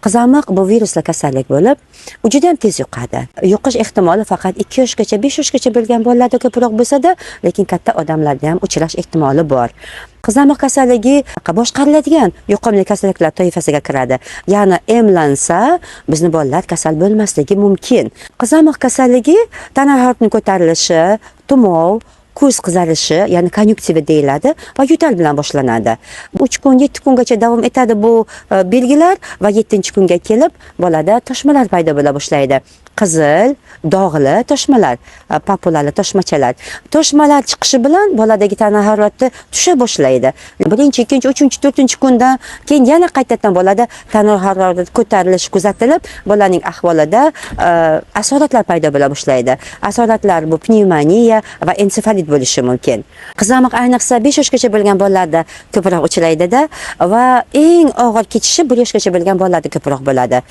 Qizamiq bu virusli kasallik bo'lib, u juda ham tez yuqadi. Yuqish ehtimoli faqat 2 yoshgacha, 5 yoshgacha bo'lgan bolalarda ko'proq bo'lsa-da, lekin katta odamlarda ham uchrash ehtimoli bor. Qizamiq kasalligi boshqariladigan yuqumli kasalliklar toifasiga kiradi. Ya'ni emlansa, bizni bolalar kasal bo'lmasligi mumkin. Qizamiq kasalligi tana haroratining ko'tarilishi, tumov, ko'z qizarishi, ya'ni konyuktiva deyiladi va yo'tal bilan boshlanadi. 3 kun, 7 kungacha davom etadi bu belgilar va 7-kunga kelib bolada toshmalar paydo bo'la boshlaydi. Qizil, dog'li toshmalar, papulali toshmachalar. Toshmalar chiqishi bilan boladagi tana harorati tusha boshlaydi. 1-2, 3, 4-kundan keyin yana qaytadan bolada tana harorati ko'tarilishi kuzatilib, bolaning ahvolida asoratlar paydo bo'la boshlaydi. Asoratlar bu pnevmoniya va ensefalit bo'lishi mumkin. Qizamiq ayniqsa 5 yoshgacha bo'lgan bolalarda ko'proq uchraydi-da va eng og'ir kechishi 1 yoshgacha bo'lgan bolalarda ko'proq bo'ladi.